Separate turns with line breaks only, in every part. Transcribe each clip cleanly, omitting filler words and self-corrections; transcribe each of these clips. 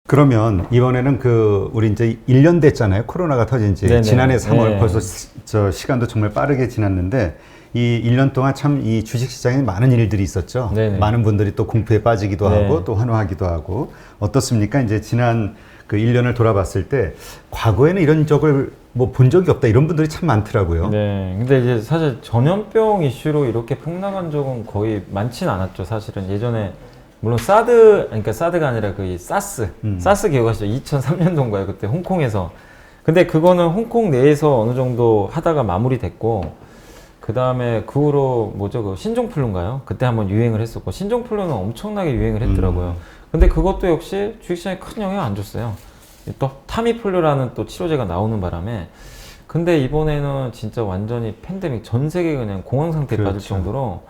그러면 이번에는 우리 이제 1년 됐잖아요. 코로나가 터진 지.
네네.
지난해 3월
네.
벌써 저 시간도 정말 빠르게 지났는데 이 1년 동안 참 이 주식 시장에 많은 일들이 있었죠.
네네.
많은 분들이 또 공포에 빠지기도
네.
하고 또 환호하기도 하고 어떻습니까? 이제 지난 그 1년을 돌아봤을 때 과거에는 이런 적을 뭐 본 적이 없다 이런 분들이 참 많더라고요.
네. 근데 이제 사실 전염병 이슈로 이렇게 폭락한 적은 거의 많진 않았죠. 사실은 예전에 물론 그러니까 사드가 아니라 그 사스 기억하시죠? 2003년도인가요? 그때 홍콩에서. 근데 그거는 홍콩 내에서 어느 정도 하다가 마무리됐고, 그 다음에 그 후로 뭐죠? 그 신종플루인가요? 그때 한번 유행을 했었고, 신종플루는 엄청나게 유행을 했더라고요. 근데 그것도 역시 주식시장에 큰 영향 안 줬어요. 또 타미플루라는 또 치료제가 나오는 바람에. 근데 이번에는 진짜 완전히 팬데믹, 전 세계 그냥 공황 상태에 빠질
그렇죠.
정도로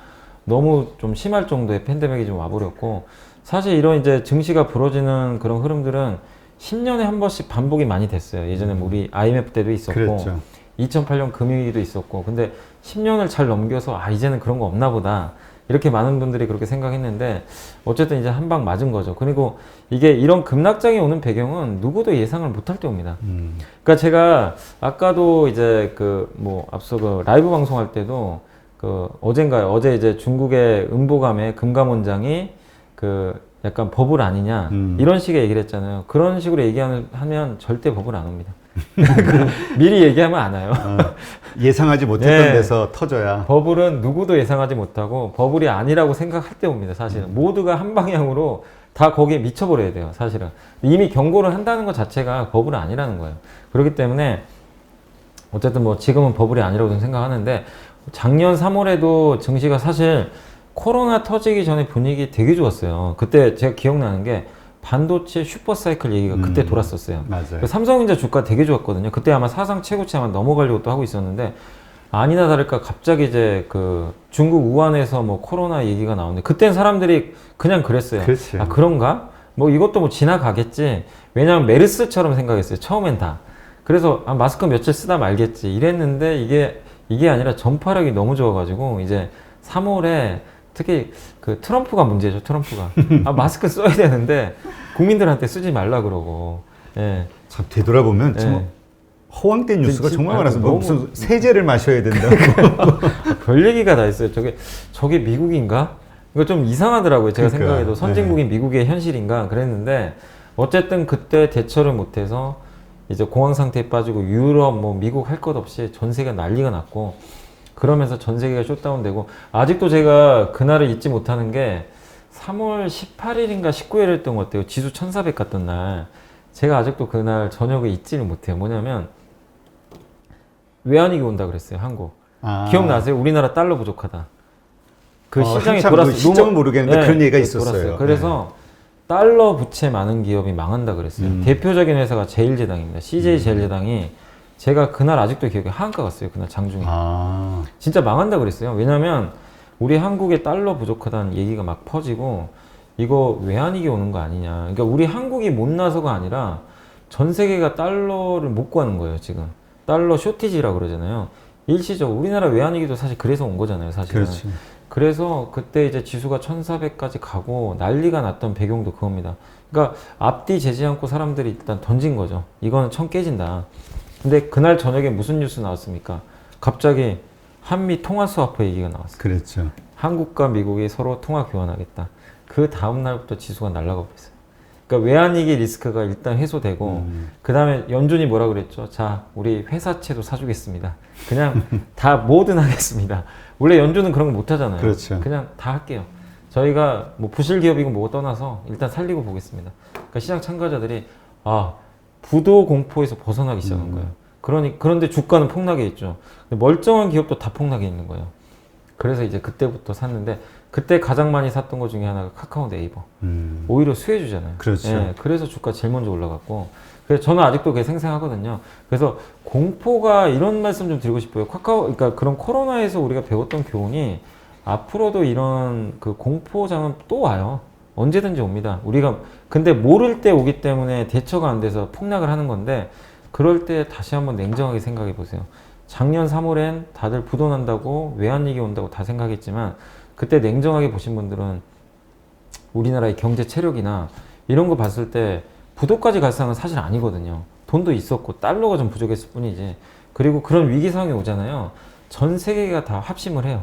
너무 좀 심할 정도의 팬데믹이 좀 와버렸고, 사실 이런 이제 증시가 부러지는 그런 흐름들은 10년에 한 번씩 반복이 많이 됐어요. 예전에 뭐 우리 IMF 때도 있었고,
그렇죠.
2008년 금융위기도 있었고, 근데 10년을 잘 넘겨서 이제는 그런 거 없나 보다. 이렇게 많은 분들이 그렇게 생각했는데, 어쨌든 이제 한 방 맞은 거죠. 그리고 이게 이런 급락장이 오는 배경은 누구도 예상을 못할 때 옵니다. 그러니까 제가 아까도 이제 앞서 그 라이브 방송할 때도 어제 이제 중국의 은보감의 금감원장이 약간 버블 아니냐 이런 식의 얘기를 했잖아요. 그런 식으로 하면 절대 버블 안 옵니다. 미리 얘기하면 안 와요.
예상하지 못했던
네.
데서 터져야.
버블은 누구도 예상하지 못하고 버블이 아니라고 생각할 때 옵니다. 사실은 모두가 한 방향으로 다 거기에 미쳐버려야 돼요. 사실은 이미 경고를 한다는 것 자체가 버블이 아니라는 거예요. 그렇기 때문에 어쨌든 뭐 지금은 버블이 아니라고 생각하는데, 작년 3월에도 증시가 사실 코로나 터지기 전에 분위기 되게 좋았어요. 그때 제가 기억나는 게 반도체 슈퍼사이클 얘기가 그때 돌았었어요.
맞아요.
삼성전자 주가 되게 좋았거든요. 그때 아마 사상 최고치 아마 넘어가려고 또 하고 있었는데, 아니나 다를까 갑자기 이제 중국 우한에서 뭐 코로나 얘기가 나오는데, 그땐 사람들이 그냥 그랬어요.
그렇지.
그런가? 뭐 이것도 뭐 지나가겠지. 왜냐면 메르스처럼 생각했어요. 처음엔 다. 그래서 마스크 며칠 쓰다 말겠지 이랬는데, 이게 아니라 전파력이 너무 좋아가지고 이제 3월에 특히 트럼프가 문제죠. 트럼프가 마스크 써야 되는데 국민들한테 쓰지 말라 그러고. 예.
참 되돌아보면 참
예.
허황된 뉴스가 정말 많아서 뭐
너무-
무슨 세제를 마셔야 된다.
별 얘기가 다 있어요. 저게 미국인가? 이거 좀 이상하더라고요. 제가
그러니까,
생각해도 선진국인 미국의 현실인가 그랬는데, 어쨌든 그때 대처를 못해서 이제 공황 상태에 빠지고 유럽, 뭐 미국 할 것 없이 전 세계가 난리가 났고, 그러면서 전 세계가 숏다운되고, 아직도 제가 그날을 잊지 못하는 게 3월 18일인가 19일이었던 것 같아요. 지수 1400 갔던 날. 제가 아직도 그날 저녁을 잊지를 못해요. 뭐냐면 외환위기 온다 그랬어요. 한국. 기억나세요? 우리나라 달러 부족하다. 그 시장이
한참
돌았어요.
시점은 모르겠는데 그런 얘기가 있었어요.
돌았어요. 그래서 달러 부채 많은 기업이 망한다 그랬어요. 대표적인 회사가 제일제당입니다. CJ 제일제당이 제가 그날 아직도 기억에 하한가 갔어요. 그날 장중에. 진짜 망한다 그랬어요. 왜냐면 우리 한국에 달러 부족하다는 얘기가 막 퍼지고, 이거 외환위기 오는 거 아니냐. 그러니까 우리 한국이 못나서가 아니라 전 세계가 달러를 못 구하는 거예요, 지금. 달러 쇼티지라고 그러잖아요. 일시적으로 우리나라 외환위기도 사실 그래서 온 거잖아요, 사실은.
그렇지.
그래서 그때 이제 지수가 1400까지 가고 난리가 났던 배경도 그겁니다. 그러니까 앞뒤 재지 않고 사람들이 일단 던진 거죠. 이거는 천 깨진다. 근데 그날 저녁에 무슨 뉴스 나왔습니까? 갑자기 한미 통화 스와프 얘기가 나왔어요.
그랬죠.
한국과 미국이 서로 통화 교환하겠다. 그 다음 날부터 지수가 날아가 버렸어요. 그러니까 외환위기 리스크가 일단 해소되고, 그 다음에 연준이 뭐라 그랬죠? 자, 우리 회사채도 사주겠습니다. 그냥 다 뭐든 하겠습니다. 원래 연준은 그런 거 못 하잖아요.
그렇죠.
그냥 다 할게요. 저희가 뭐 부실 기업이고 뭐고 떠나서 일단 살리고 보겠습니다. 그러니까 시장 참가자들이 부도 공포에서 벗어나기 시작한 거예요. 그런데 주가는 폭락해 있죠. 근데 멀쩡한 기업도 다 폭락해 있는 거예요. 그래서 이제 그때부터 샀는데, 그때 가장 많이 샀던 것 중에 하나가 카카오 네이버. 오히려 수혜주잖아요.
그렇죠.
예, 그래서 주가 제일 먼저 올라갔고, 그래서 저는 아직도 그게 생생하거든요. 그래서 공포가, 이런 말씀 좀 드리고 싶어요. 그러니까 그런 코로나에서 우리가 배웠던 교훈이 앞으로도 이런 공포장은 또 와요. 언제든지 옵니다. 우리가 근데 모를 때 오기 때문에 대처가 안 돼서 폭락을 하는 건데, 그럴 때 다시 한번 냉정하게 생각해 보세요. 작년 3월엔 다들 부도 난다고 외환위기 온다고 다 생각했지만, 그때 냉정하게 보신 분들은 우리나라의 경제 체력이나 이런 거 봤을 때 부도까지 갈 상황은 사실 아니거든요. 돈도 있었고 달러가 좀 부족했을 뿐이지. 그리고 그런 위기 상황이 오잖아요. 전 세계가 다 합심을 해요.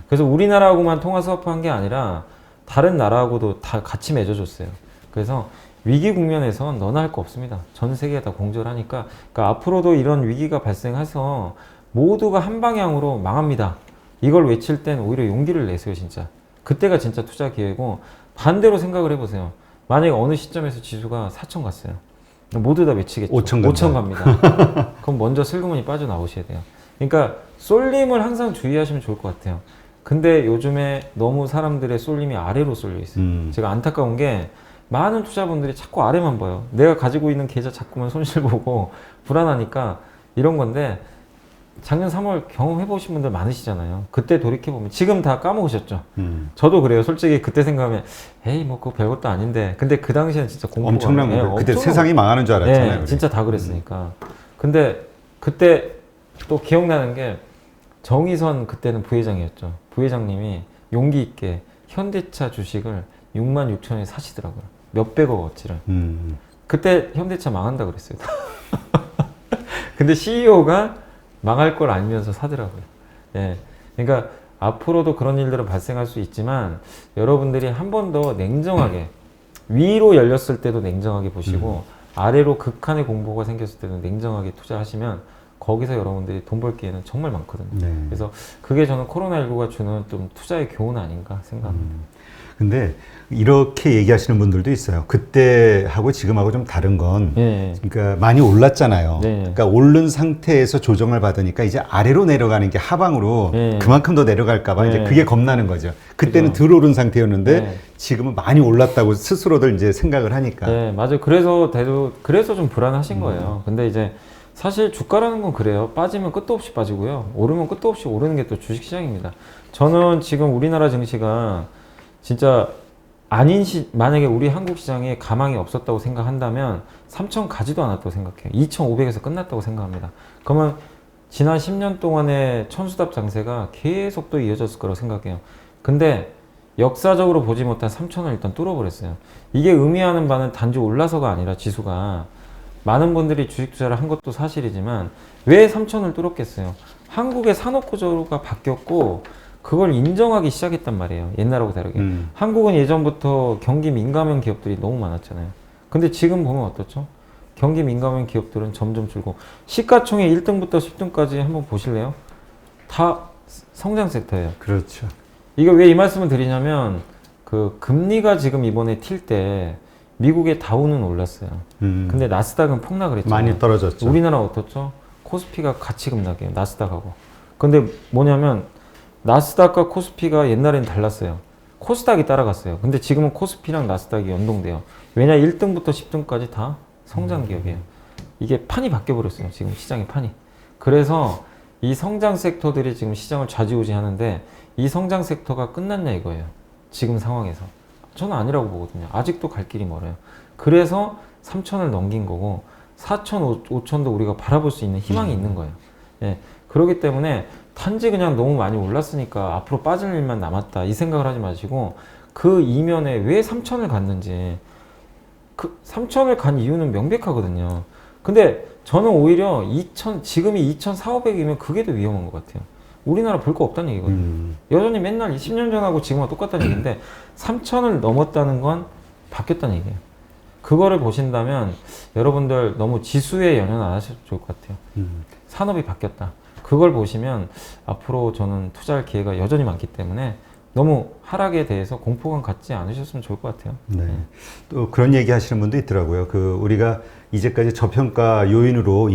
그래서 우리나라하고만 통화 수합한 게 아니라 다른 나라하고도 다 같이 맺어줬어요. 그래서 위기 국면에선 너나 할 거 없습니다. 전 세계가 다 공존하니까. 그러니까 앞으로도 이런 위기가 발생해서 모두가 한 방향으로 망합니다. 이걸 외칠 땐 오히려 용기를 내세요, 진짜. 그때가 진짜 투자 기회고, 반대로 생각을 해보세요. 만약에 어느 시점에서 지수가 4천 갔어요. 모두 다 외치겠죠. 5천 갑니다. 그럼 먼저 슬그머니 빠져나오셔야 돼요. 그러니까 쏠림을 항상 주의하시면 좋을 것 같아요. 근데 요즘에 너무 사람들의 쏠림이 아래로 쏠려 있어요. 제가 안타까운 게 많은 투자분들이 자꾸 아래만 봐요. 내가 가지고 있는 계좌 자꾸만 손실 보고 불안하니까 이런 건데, 작년 3월 경험해 보신 분들 많으시잖아요. 그때 돌이켜 보면 지금 다 까먹으셨죠. 저도 그래요. 솔직히 그때 생각하면 에이 뭐 그거 별것도 아닌데, 근데 그 당시에는 진짜 공부가
엄청난 거. 그때 세상이 망하는 줄 알았잖아요.
네, 진짜 다 그랬으니까. 근데 그때 또 기억나는 게, 정의선 그때는 부회장이었죠. 부회장님이 용기 있게 현대차 주식을 6만 6천원에 사시더라고요. 몇백억 어치를. 그때 현대차 망한다 그랬어요. 근데 CEO가 망할 걸 알면서 사더라고요. 예. 그러니까 앞으로도 그런 일들은 발생할 수 있지만, 여러분들이 한 번 더 냉정하게, 위로 열렸을 때도 냉정하게 보시고 아래로 극한의 공포가 생겼을 때도 냉정하게 투자하시면 거기서 여러분들이 돈 벌 기회는 정말 많거든요.
네.
그래서 그게 저는 코로나19가 주는 좀 투자의 교훈 아닌가 생각합니다.
근데 이렇게 얘기하시는 분들도 있어요. 그때하고 지금하고 좀 다른 건,
예.
그러니까 많이 올랐잖아요.
네.
그러니까 오른 상태에서 조정을 받으니까 이제 아래로 내려가는 게 하방으로
네.
그만큼 더 내려갈까봐
네.
이제 그게 겁나는 거죠. 그때는
그죠.
덜 오른 상태였는데
네.
지금은 많이 올랐다고 스스로들 이제 생각을 하니까.
네, 맞아요. 그래서 좀 불안하신 거예요. 근데 이제 사실 주가라는 건 그래요. 빠지면 끝도 없이 빠지고요. 오르면 끝도 없이 오르는 게 또 주식시장입니다. 저는 지금 우리나라 증시가 진짜 만약에 우리 한국 시장에 가망이 없었다고 생각한다면 3천 가지도 않았다고 생각해요. 2,500에서 끝났다고 생각합니다. 그러면 지난 10년 동안의 천수답 장세가 계속 또 이어졌을 거라고 생각해요. 근데 역사적으로 보지 못한 3천을 일단 뚫어버렸어요. 이게 의미하는 바는 단지 올라서가 아니라 지수가, 많은 분들이 주식 투자를 한 것도 사실이지만 왜 3천을 뚫었겠어요? 한국의 산업 구조가 바뀌었고 그걸 인정하기 시작했단 말이에요. 옛날하고 다르게. 한국은 예전부터 경기 민감한 기업들이 너무 많았잖아요. 근데 지금 보면 어떻죠? 경기 민감한 기업들은 점점 줄고, 시가총액 1등부터 10등까지 한번 보실래요? 다 성장 섹터예요.
그렇죠.
이거 왜 이 말씀을 드리냐면, 그 금리가 지금 이번에 튈 때 미국의 다우는 올랐어요. 근데 나스닥은 폭락을 했잖아요.
많이 떨어졌죠.
우리나라 어떻죠? 코스피가 같이 급락해요. 나스닥하고. 근데 뭐냐면 나스닥과 코스피가 옛날엔 달랐어요. 코스닥이 따라갔어요. 근데 지금은 코스피랑 나스닥이 연동돼요. 왜냐? 1등부터 10등까지 다 성장 기업이에요. 이게 판이 바뀌어버렸어요. 지금 시장의 판이. 그래서 이 성장 섹터들이 지금 시장을 좌지우지하는데, 이 성장 섹터가 끝났냐 이거예요. 지금 상황에서. 저는 아니라고 보거든요. 아직도 갈 길이 멀어요. 그래서 3천을 넘긴 거고 4천, 5천도 우리가 바라볼 수 있는 희망이 있는 거예요. 예. 그렇기 때문에 단지 그냥 너무 많이 올랐으니까 앞으로 빠질 일만 남았다 이 생각을 하지 마시고, 그 이면에 왜 3천을 갔는지, 그 3천을 간 이유는 명백하거든요. 근데 저는 오히려 지금이 2,400이면 그게 더 위험한 것 같아요. 우리나라 볼 거 없다는 얘기거든요. 여전히 맨날 10년 전하고 지금하고 똑같다는 얘기인데 3천을 넘었다는 건 바뀌었다는 얘기예요. 그거를 보신다면 여러분들 너무 지수에 연연 안 하셔도 좋을 것 같아요. 산업이 바뀌었다. 그걸 보시면 앞으로 저는 투자할 기회가 여전히 많기 때문에 너무 하락에 대해서 공포감 갖지 않으셨으면 좋을 것 같아요.
네. 또 그런 얘기 하시는 분도 있더라고요. 우리가 이제까지 저평가 요인으로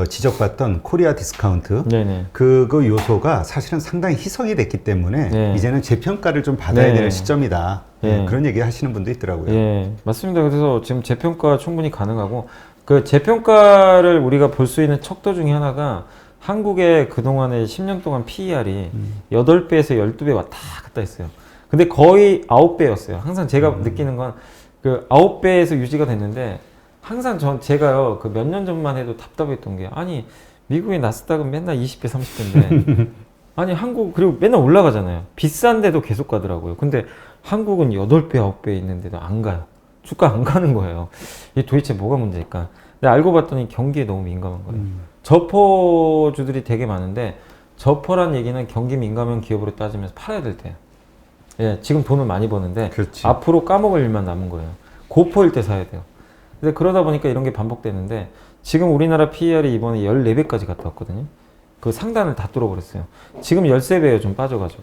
지적받던 코리아 디스카운트,
네네.
그거 요소가 사실은 상당히 희석이 됐기 때문에
네.
이제는 재평가를 좀 받아야
네.
되는 시점이다.
네.
그런 얘기 하시는 분도 있더라고요.
예, 맞습니다. 그래서 지금 재평가 충분히 가능하고, 그 재평가를 우리가 볼 수 있는 척도 중에 하나가, 한국의 그동안의 10년 동안 PER이 8배에서 12배 왔다 갔다 했어요. 근데 거의 9배였어요. 항상 제가 느끼는 건 그 9배에서 유지가 됐는데, 항상 제가요, 그 몇 년 전만 해도 답답했던 게, 아니, 미국의 나스닥은 맨날 20배, 30배인데, 아니, 그리고 맨날 올라가잖아요. 비싼데도 계속 가더라고요. 근데 한국은 8배, 9배 있는데도 안 가요. 주가 안 가는 거예요. 이게 도대체 뭐가 문제일까? 근데 알고 봤더니 경기에 너무 민감한 거예요. 저퍼주들이 되게 많은데 저퍼란 얘기는 경기 민감한 기업으로 따지면서 팔아야 될 때예요. 예, 지금 돈을 많이 버는데
그렇지.
앞으로 까먹을 일만 남은 거예요. 고퍼일 때 사야 돼요. 근데 그러다 보니까 이런 게 반복되는데 지금 우리나라 PER이 이번에 14배까지 갔다 왔거든요. 그 상단을 다 뚫어버렸어요. 지금 13배예요. 좀 빠져가지고.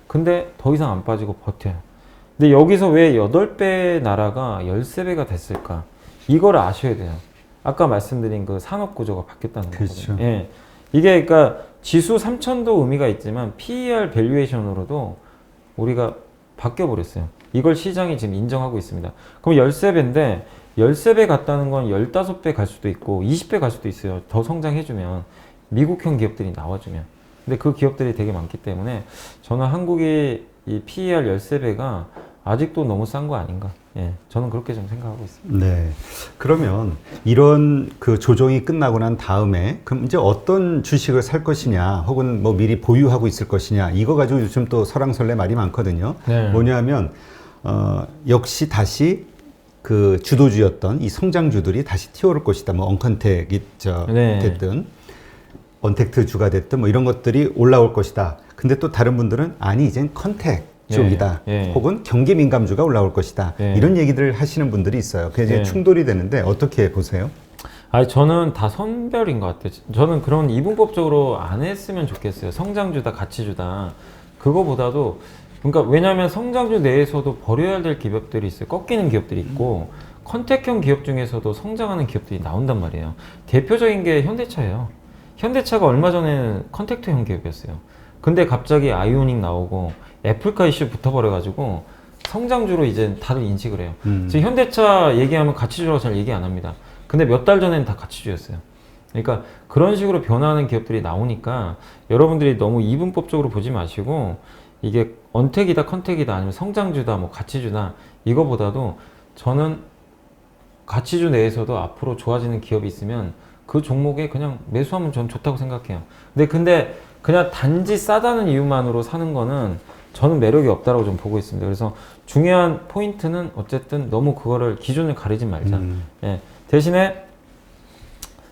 근데 더 이상 안 빠지고 버텨요. 근데 여기서 왜 8배 나라가 13배가 됐을까? 이걸 아셔야 돼요. 아까 말씀드린 그 산업 구조가 바뀌었다는 거거든요.
그렇죠.
예. 이게 그러니까 지수 3000도 의미가 있지만 PER 밸류에이션으로도 우리가 바뀌어 버렸어요. 이걸 시장이 지금 인정하고 있습니다. 그럼 13배인데 13배 갔다는 건 15배 갈 수도 있고 20배 갈 수도 있어요. 더 성장해주면 미국형 기업들이 나와주면. 근데 그 기업들이 되게 많기 때문에 저는 한국의 이 PER 13배가 아직도 너무 싼 거 아닌가. 예, 저는 그렇게 좀 생각하고 있습니다.
네. 그러면 이런 그 조정이 끝나고 난 다음에 그럼 이제 어떤 주식을 살 것이냐 혹은 뭐 미리 보유하고 있을 것이냐 이거 가지고 요즘 또 설왕설래 말이 많거든요.
네.
뭐냐면 역시 다시 그 주도주였던 이 성장주들이 다시 튀어오를 것이다. 뭐 언컨택이
네.
됐든 언택트주가 됐든 뭐 이런 것들이 올라올 것이다. 근데 또 다른 분들은 아니 이젠 컨택 쪽이다.
예, 예.
혹은 경기 민감주가 올라올 것이다.
예.
이런 얘기들을 하시는 분들이 있어요. 그게 이제
예.
충돌이 되는데 어떻게 보세요?
아니, 저는 다 선별인 것 같아요. 저는 그런 이분법적으로 안 했으면 좋겠어요. 성장주다, 가치주다. 그거보다도, 그러니까 왜냐하면 성장주 내에서도 버려야 될 기업들이 있어요. 꺾이는 기업들이 있고, 컨택형 기업 중에서도 성장하는 기업들이 나온단 말이에요. 대표적인 게 현대차예요. 현대차가 얼마 전에는 컨택트형 기업이었어요. 근데 갑자기 아이오닉 나오고 애플카 이슈 붙어버려가지고 성장주로 이제 다들 인식을 해요. 지금 현대차 얘기하면 가치주라고 잘 얘기 안 합니다. 근데 몇 달 전에는 다 가치주였어요. 그러니까 그런 식으로 변화하는 기업들이 나오니까 여러분들이 너무 이분법적으로 보지 마시고 이게 언택이다, 컨택이다, 아니면 성장주다, 뭐 가치주다 이거보다도 저는 가치주 내에서도 앞으로 좋아지는 기업이 있으면 그 종목에 그냥 매수하면 전 좋다고 생각해요. 근데 그냥 단지 싸다는 이유만으로 사는 거는 저는 매력이 없다라고 좀 보고 있습니다. 그래서 중요한 포인트는 어쨌든 너무 그거를 기준을 가리지 말자. 예. 대신에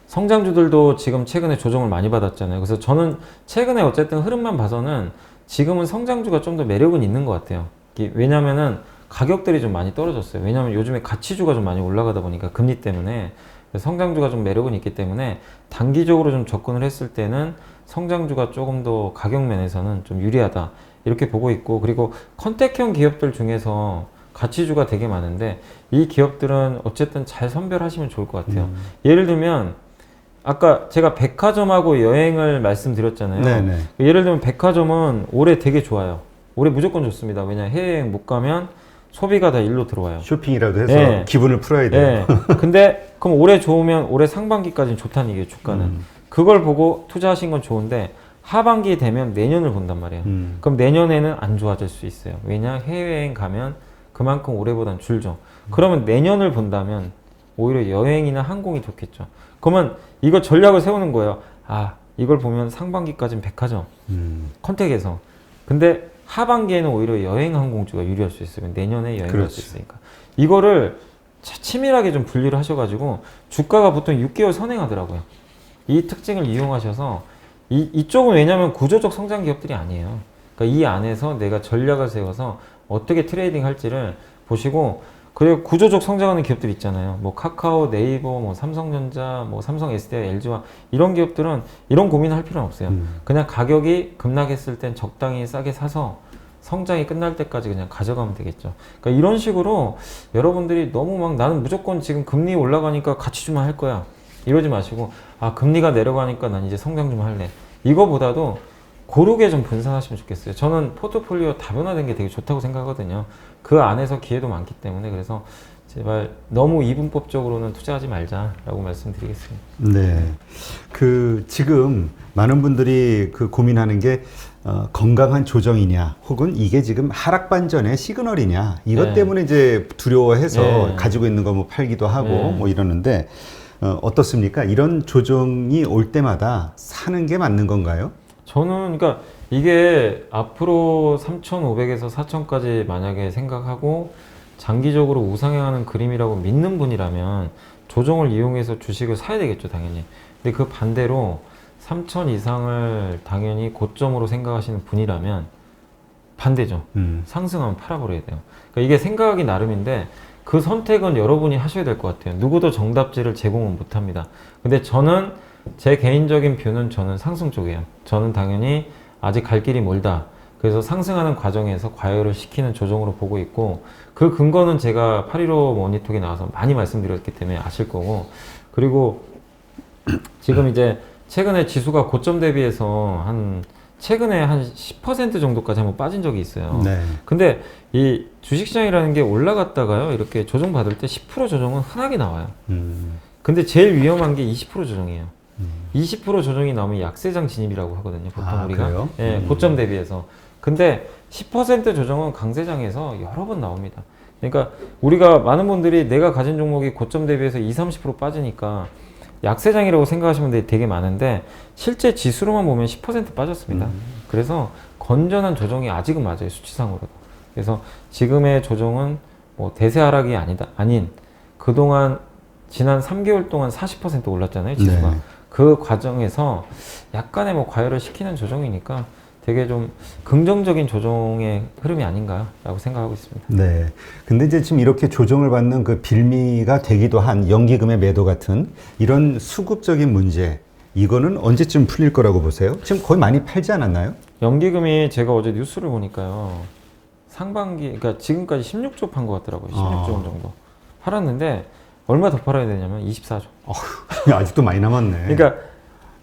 성장주들도 지금 최근에 조정을 많이 받았잖아요. 그래서 저는 최근에 어쨌든 흐름만 봐서는 지금은 성장주가 좀 더 매력은 있는 것 같아요. 왜냐면은 가격들이 좀 많이 떨어졌어요. 왜냐면 요즘에 가치주가 좀 많이 올라가다 보니까 금리 때문에 성장주가 좀 매력은 있기 때문에 단기적으로 좀 접근을 했을 때는 성장주가 조금 더 가격 면에서는 좀 유리하다. 이렇게 보고 있고, 그리고 컨택형 기업들 중에서 가치주가 되게 많은데 이 기업들은 어쨌든 잘 선별하시면 좋을 것 같아요. 예를 들면 아까 제가 백화점하고 여행을 말씀드렸잖아요.
네네.
예를 들면 백화점은 올해 되게 좋아요. 올해 무조건 좋습니다. 왜냐 해외여행 못 가면 소비가 다 일로 들어와요.
쇼핑이라도 해서
네.
기분을 풀어야 돼요.
네. 근데 그럼 올해 좋으면 올해 상반기까지는 좋다는 얘기예요. 주가는. 그걸 보고 투자하신 건 좋은데 하반기 되면 내년을 본단 말이에요. 그럼 내년에는 안 좋아질 수 있어요. 왜냐? 해외여행 가면 그만큼 올해보단 줄죠. 그러면 내년을 본다면 오히려 여행이나 항공이 좋겠죠. 그러면 이거 전략을 세우는 거예요. 아, 이걸 보면 상반기까지는 백화점, 컨택에서. 근데 하반기에는 오히려 여행 항공주가 유리할 수 있어요. 내년에 여행 갈 수 있으니까. 이거를 치밀하게 좀 분리를 하셔가지고 주가가 보통 6개월 선행하더라고요. 이 특징을 이용하셔서 이쪽은 왜냐하면 구조적 성장 기업들이 아니에요. 그러니까 이 안에서 내가 전략을 세워서 어떻게 트레이딩 할지를 보시고, 그리고 구조적 성장하는 기업들 있잖아요. 뭐 카카오, 네이버, 뭐 삼성전자, 뭐 삼성 SDI, LG와 이런 기업들은 이런 고민을 할 필요는 없어요. 그냥 가격이 급락했을 땐 적당히 싸게 사서 성장이 끝날 때까지 그냥 가져가면 되겠죠. 그러니까 이런 식으로 여러분들이 너무 막 나는 무조건 지금 금리 올라가니까 가치주만 할 거야. 이러지 마시고, 아, 금리가 내려가니까 난 이제 성장 좀 할래. 이거보다도 고르게 좀 분산하시면 좋겠어요. 저는 포트폴리오 다변화된 게 되게 좋다고 생각하거든요. 그 안에서 기회도 많기 때문에. 그래서 제발 너무 이분법적으로는 투자하지 말자라고 말씀드리겠습니다.
네. 지금 많은 분들이 고민하는 게 건강한 조정이냐, 혹은 이게 지금 하락 반전의 시그널이냐, 이것
네.
때문에 이제 두려워해서
네.
가지고 있는 거 뭐 팔기도 하고
네.
뭐 이러는데 어떻습니까? 이런 조정이 올 때마다 사는 게 맞는 건가요?
저는 그러니까 이게 앞으로 3,500에서 4,000까지 만약에 생각하고 장기적으로 우상향하는 그림이라고 믿는 분이라면 조정을 이용해서 주식을 사야 되겠죠, 당연히. 근데 그 반대로 3천 이상을 당연히 고점으로 생각하시는 분이라면 반대죠. 상승하면 팔아버려야 돼요. 그러니까 이게 생각이 나름인데 그 선택은 여러분이 하셔야 될 것 같아요. 누구도 정답지를 제공은 못합니다. 근데 저는 제 개인적인 뷰는 저는 상승 쪽이에요. 저는 당연히 아직 갈 길이 멀다. 그래서 상승하는 과정에서 과열을 시키는 조정으로 보고 있고 그 근거는 제가 815 모니톡에 나와서 많이 말씀드렸기 때문에 아실 거고 그리고 지금 이제 최근에 지수가 고점 대비해서 최근에 한 10% 정도까지 한번 빠진 적이 있어요.
네.
근데 이 주식시장이라는 게 올라갔다가요 이렇게 조정받을 때 10% 조정은 흔하게 나와요. 근데 제일 위험한 게 20% 조정이에요. 20% 조정이 나오면 약세장 진입이라고 하거든요. 보통 우리가
그래요?
예, 고점 대비해서. 근데 10% 조정은 강세장에서 여러 번 나옵니다. 그러니까 우리가 많은 분들이 내가 가진 종목이 고점 대비해서 20-30% 빠지니까 약세장이라고 생각하시는 분들이 되게 많은데 실제 지수로만 보면 10% 빠졌습니다. 그래서 건전한 조정이 아직은 맞아요. 수치상으로도. 그래서 지금의 조정은 뭐 대세 하락이 아닌 그동안 지난 3개월 동안 40% 올랐잖아요. 지수가.
네.
그 과정에서 약간의 뭐 과열을 시키는 조정이니까 되게 좀 긍정적인 조정의 흐름이 아닌가라고 생각하고 있습니다.
네. 근데 이제 지금 이렇게 조정을 받는 그 빌미가 되기도 한 연기금의 매도 같은 이런 수급적인 문제, 이거는 언제쯤 풀릴 거라고 보세요? 지금 거의 많이 팔지 않았나요?
연기금이 제가 어제 뉴스를 보니까요. 상반기, 그러니까 지금까지 16조 판 것 같더라고요. 16조 원 정도. 팔았는데 얼마 더 팔아야 되냐면 24조.
아직도 많이 남았네.
그러니까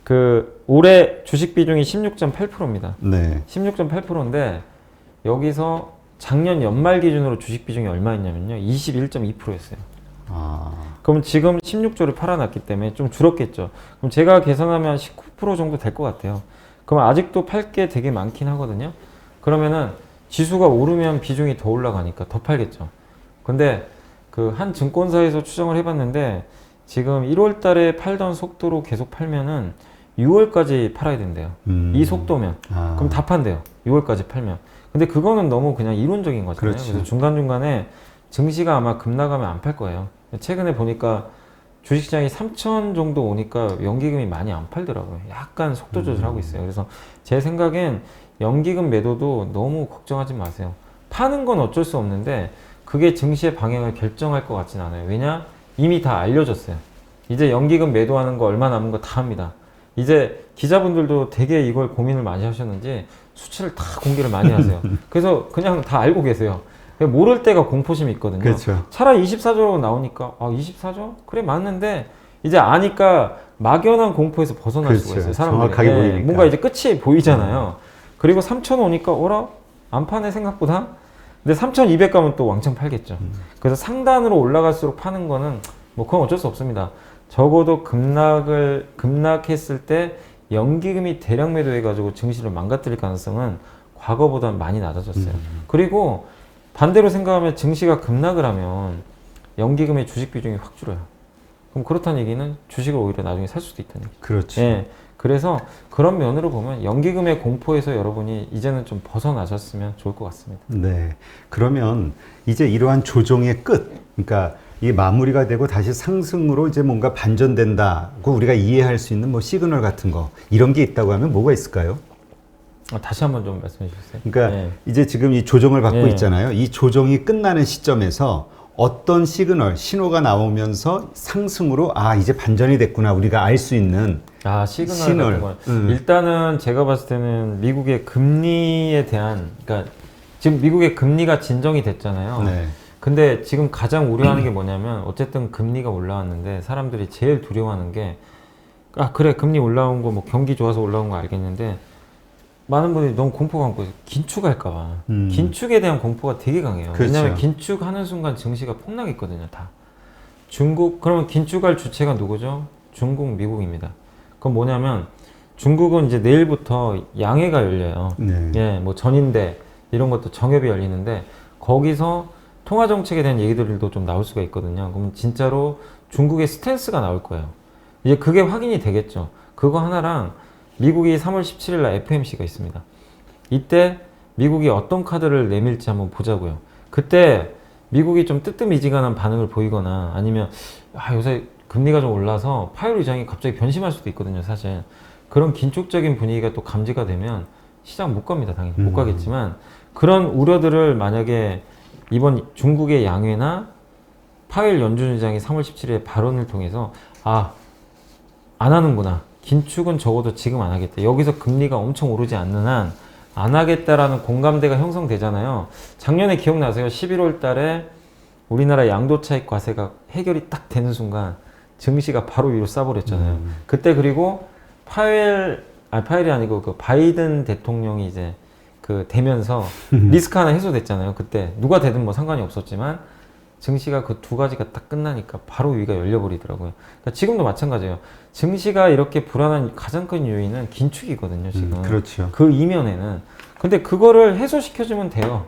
그 올해 주식 비중이 16.8%입니다.
네.
16.8%인데 여기서 작년 연말 기준으로 주식 비중이 얼마였냐면요. 21.2%였어요. 그럼 지금 16조를 팔아놨기 때문에 좀 줄었겠죠. 그럼 제가 계산하면 19% 정도 될 것 같아요. 그럼 아직도 팔 게 되게 많긴 하거든요. 그러면은 지수가 오르면 비중이 더 올라가니까 더 팔겠죠. 근데 그 한 증권사에서 추정을 해봤는데 지금 1월 달에 팔던 속도로 계속 팔면은 6월까지 팔아야 된대요. 이 속도면. 그럼 다 판대요. 6월까지 팔면. 근데 그거는 너무 그냥 이론적인 거잖아요.
그렇지.
그래서 중간중간에 증시가 아마 급락하면 안 팔 거예요. 최근에 보니까 주식시장이 3천 정도 오니까 연기금이 많이 안 팔더라고요. 약간 속도 조절하고 있어요. 그래서 제 생각엔 연기금 매도도 너무 걱정하지 마세요. 파는 건 어쩔 수 없는데 그게 증시의 방향을 결정할 것 같진 않아요. 왜냐? 이미 다 알려졌어요. 이제 연기금 매도하는 거 얼마 남은 거 다 합니다. 이제 기자분들도 되게 이걸 고민을 많이 하셨는지 수치를 다 공개를 많이 하세요. 그래서 그냥 다 알고 계세요. 모를 때가 공포심이 있거든요.
그렇죠.
차라리 24조 나오니까 24조? 그래 맞는데 이제 아니까 막연한 공포에서 벗어날
그렇죠.
수가 있어요. 사람들이.
정확하게 보이니까.
뭔가 이제 끝이 보이잖아요. 그리고 3천 오니까 어라? 안 파네 생각보다? 근데 3,200 가면 또 왕창 팔겠죠. 그래서 상단으로 올라갈수록 파는 거는 뭐 그건 어쩔 수 없습니다. 적어도 급락했을 때 연기금이 대량 매도해가지고 증시를 망가뜨릴 가능성은 과거보다 많이 낮아졌어요. 그리고 반대로 생각하면 증시가 급락을 하면 연기금의 주식 비중이 확 줄어요. 그럼 그렇다는 얘기는 주식을 오히려 나중에 살 수도 있다는 얘기죠.
그렇죠.
예. 그래서 그런 면으로 보면 연기금의 공포에서 여러분이 이제는 좀 벗어나셨으면 좋을 것 같습니다.
네. 그러면 이제 이러한 조정의 끝, 그러니까 이 마무리가 되고 다시 상승으로 이제 뭔가 반전된다고 우리가 이해할 수 있는 뭐 시그널 같은 거 이런 게 있다고 하면 뭐가 있을까요?
다시 한번 좀 말씀해 주세요.
그러니까
예.
이제 지금 이 조정을 받고
예.
있잖아요. 이 조정이 끝나는 시점에서 어떤 시그널, 신호가 나오면서 상승으로 이제 반전이 됐구나 우리가 알 수 있는
시그널 같은 거. 일단은 제가 봤을 때는 미국의 금리에 대한, 그러니까 지금 미국의 금리가 진정이 됐잖아요.
네.
근데 지금 가장 우려하는 게 뭐냐면 어쨌든 금리가 올라왔는데 사람들이 제일 두려워하는 게 그래 금리 올라온 거 뭐 경기 좋아서 올라온 거 알겠는데 많은 분들이 너무 공포가 많고 긴축할까 봐. 긴축에 대한 공포가 되게 강해요.
그렇죠.
왜냐하면 긴축하는 순간 증시가 폭락했거든요. 다. 그러면 긴축할 주체가 누구죠? 중국, 미국입니다. 그건 뭐냐면 중국은 이제 내일부터 양회가 열려요.
네.
예, 뭐 전인대 이런 것도 정협이 열리는데 거기서 통화 정책에 대한 얘기들도 좀 나올 수가 있거든요. 그럼 진짜로 중국의 스탠스가 나올 거예요. 이제 그게 확인이 되겠죠. 그거 하나랑 미국이 3월 17일 날 FMC가 있습니다. 이때 미국이 어떤 카드를 내밀지 한번 보자고요. 그때 미국이 좀 뜨뜻미지근한 반응을 보이거나 아니면 요새 금리가 좀 올라서 파월 의장이 갑자기 변심할 수도 있거든요, 사실. 그런 긴축적인 분위기가 또 감지가 되면 시장 못 갑니다, 당연히. 못 가겠지만 그런 우려들을 만약에 이번 중국의 양회나 파월 연준 의장이 3월 17일에 발언을 통해서 안 하는구나. 긴축은 적어도 지금 안 하겠다. 여기서 금리가 엄청 오르지 않는 한 안 하겠다라는 공감대가 형성되잖아요. 작년에 기억나세요? 11월 달에 우리나라 양도차익 과세가 해결이 딱 되는 순간 증시가 바로 위로 싸버렸잖아요. 그때 그리고 파웰이 아니고 그 바이든 대통령이 이제 그 되면서 리스크 하나 해소됐잖아요. 그때 누가 되든 뭐 상관이 없었지만 증시가 그 두 가지가 딱 끝나니까 바로 위가 열려버리더라고요. 그러니까 지금도 마찬가지예요. 증시가 이렇게 불안한 가장 큰 요인은 긴축이거든요, 지금.
그렇죠.
그 이면에는. 근데 그거를 해소시켜주면 돼요.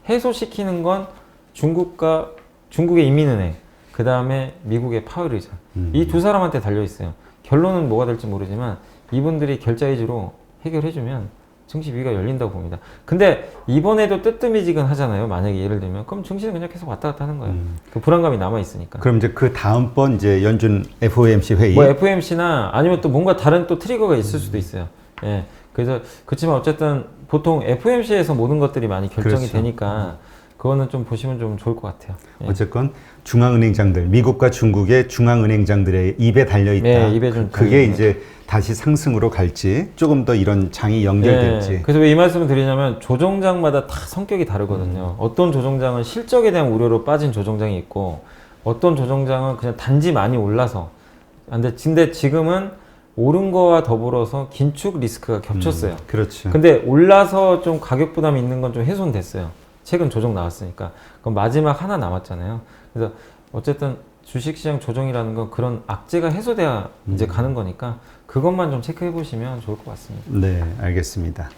해소시키는 건 중국의 인민은행, 그 다음에 미국의 파월 의장. 이 두 사람한테 달려있어요. 결론은 뭐가 될지 모르지만 이분들이 결자 위주로 해결해주면 증시 위가 열린다고 봅니다. 근데 이번에도 뜨뜻미지근 하잖아요. 만약에 예를 들면 그럼 증시는 그냥 계속 왔다 갔다 하는 거예요. 그 불안감이 남아 있으니까.
그럼 이제 그 다음번 이제 연준 FOMC 회의.
뭐 FOMC나 아니면 또 뭔가 다른 또 트리거가 있을 수도 있어요. 예. 그래서 그렇지만 어쨌든 보통 FOMC에서 모든 것들이 많이 결정이
그렇죠.
되니까 그거는 좀 보시면 좀 좋을 것 같아요. 예.
어쨌건 중앙은행장들, 미국과 중국의 중앙은행장들의 입에 달려있다.
네, 입에 좀
그게
달려있는
이제 다시 상승으로 갈지 조금 더 이런 장이 연결될지.
예. 그래서 왜 이 말씀을 드리냐면 조정장마다 다 성격이 다르거든요. 어떤 조정장은 실적에 대한 우려로 빠진 조정장이 있고 어떤 조정장은 그냥 단지 많이 올라서. 근데 지금은 오른 거와 더불어서 긴축 리스크가 겹쳤어요.
그렇죠.
근데 올라서 좀 가격 부담이 있는 건 좀 훼손됐어요. 최근 조정 나왔으니까. 그럼 마지막 하나 남았잖아요. 그래서 어쨌든 주식시장 조정이라는 건 그런 악재가 해소돼야 이제 가는 거니까 그것만 좀 체크해 보시면 좋을 것 같습니다.
네, 알겠습니다.